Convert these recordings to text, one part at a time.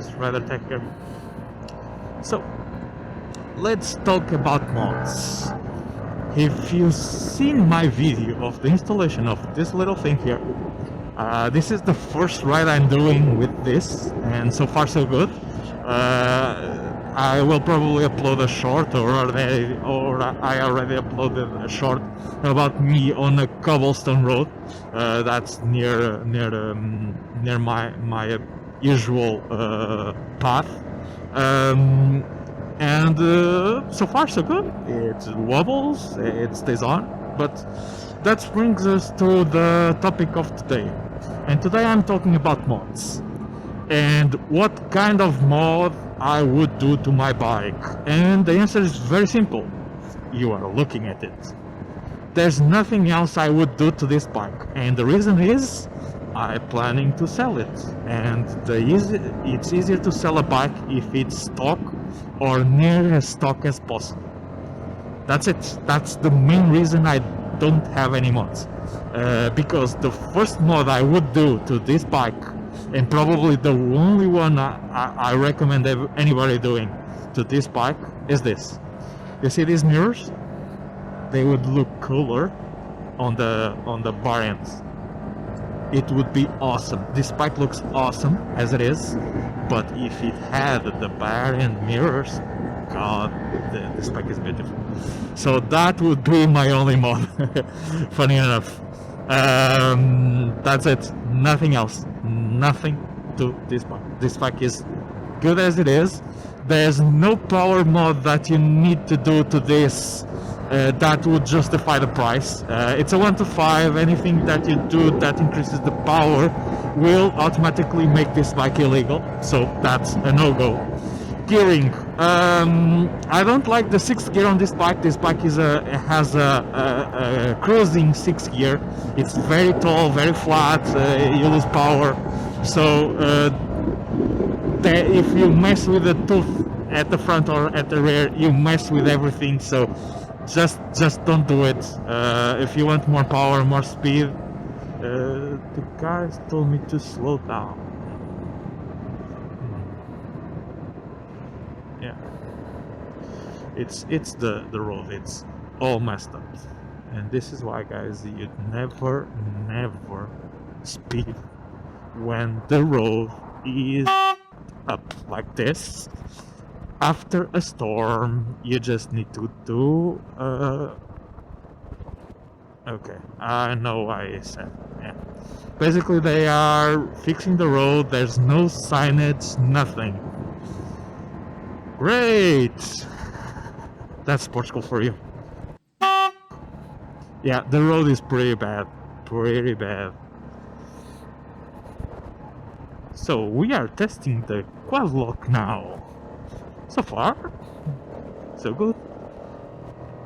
guys, RiderTech here. So, let's talk about mods. If you've seen my video of the installation of this little thing here, this is the first ride I'm doing with this, and so far so good. I will probably upload a short, or I already uploaded a short about me on a cobblestone road that's near my usual path, and so far so good. It wobbles, it stays on, but that brings us to the topic of today. And today I'm talking about mods and what kind of mod I would do to my bike. And the answer is very simple. You are looking at it. There's nothing else I would do to this bike, and the reason is I'm planning to sell it, and it's easier to sell a bike if it's stock or near as stock as possible. That's it. That's the main reason I don't have any mods, because the first mod I would do to this bike, and probably the only one I recommend anybody doing to this bike, is this. You see these mirrors? They would look cooler on the bar ends. It would be awesome. This bike looks awesome as it is, but if it had the bar end mirrors, God, this bike is beautiful. So that would be my only mod. Funny enough. That's it. Nothing else. Nothing to this bike. This bike is good as it is. There's no power mod that you need to do to this that would justify the price. It's a 1 to 5. Anything that you do that increases the power will automatically make this bike illegal. So that's a no-go. Gearing. I don't like the 6th gear on this bike. This bike has a cruising 6th gear. It's very tall, very flat. You lose power. So if you mess with the tooth at the front or at the rear, you mess with everything. So just don't do it. If you want more power, more speed, the guys told me to slow down. Yeah, it's the road. It's all messed up, and this is why, guys, you never speed when the road is up like this. After a storm, you just need to do okay, I know why I said, yeah. Basically, they are fixing the road. There's no signage, nothing. Great! That's Portugal for you. Yeah, the road is pretty bad. Pretty bad. So, we are testing the quad lock now. So far, so good.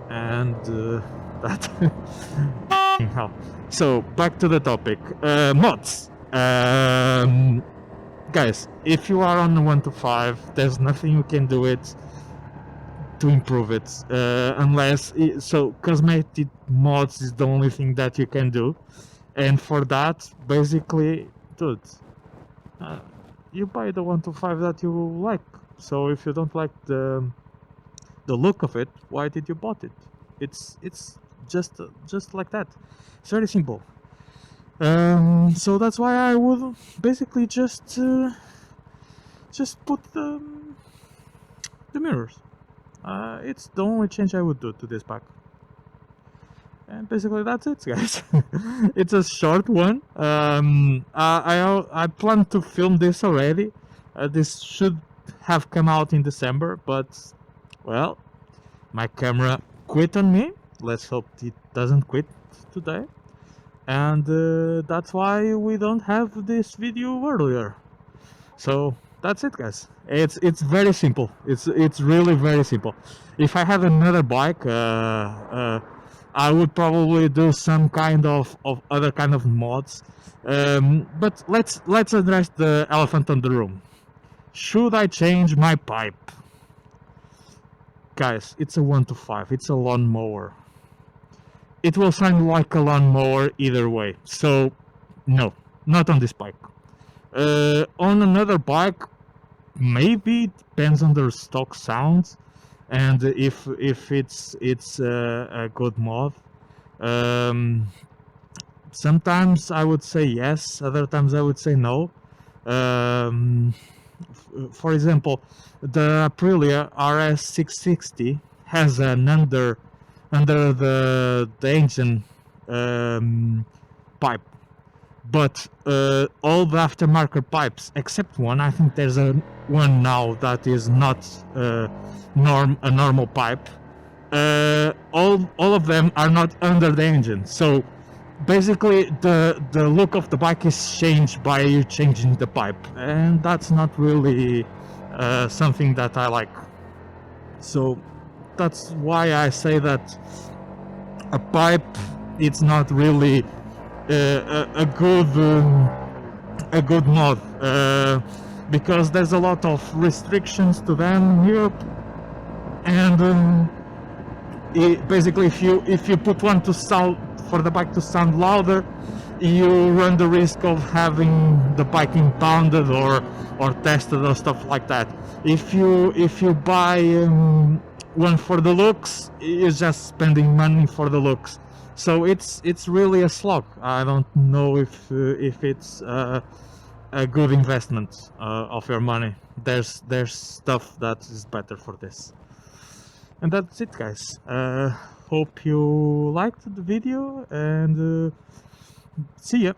And that. Anyhow, so back to the topic. Mods. Guys, if you are on the 1 to 5, there's nothing you can do it to improve it, unless cosmetic mods is the only thing that you can do, and for that, basically, dude, you buy the 1 to 5 that you like. So if you don't like the look of it, why did you bought it? It's just like that. It's very simple. So that's why I would basically just put the mirrors. It's the only change I would do to this bike. And basically that's it, guys. It's a short one. I plan to film this already. This should have come out in December, but well, my camera quit on me. Let's hope it doesn't quit today, and that's why we don't have this video earlier. So that's it, guys. It's very simple. It's really very simple. If I had another bike, I would probably do some kind of other kind of mods, but let's address the elephant in the room. Should I change my pipe? Guys, it's a 1 to 5. It's a lawnmower. It will sound like a lawnmower either way. So, no, not on this bike. On another bike, maybe depends on their stock sound, and if it's a good mod. Um, Sometimes I would say yes, other times I would say no. For example, the Aprilia RS660 has an under the engine pipe, but all the aftermarket pipes except one, I think there's one now that is not a normal pipe. All of them are not under the engine, so basically the look of the bike is changed by you changing the pipe, and that's not really something that I like. So that's why I say that a pipe, it's not really a good mod, because there's a lot of restrictions to them in Europe, and basically if you put one to sound for the bike to sound louder, you run the risk of having the bike impounded or tested or stuff like that. If you buy one for the looks, you're just spending money for the looks. So it's really a slog. I don't know if it's a good investment of your money. There's stuff that is better for this. And that's it, guys. Hope you liked the video, and see ya.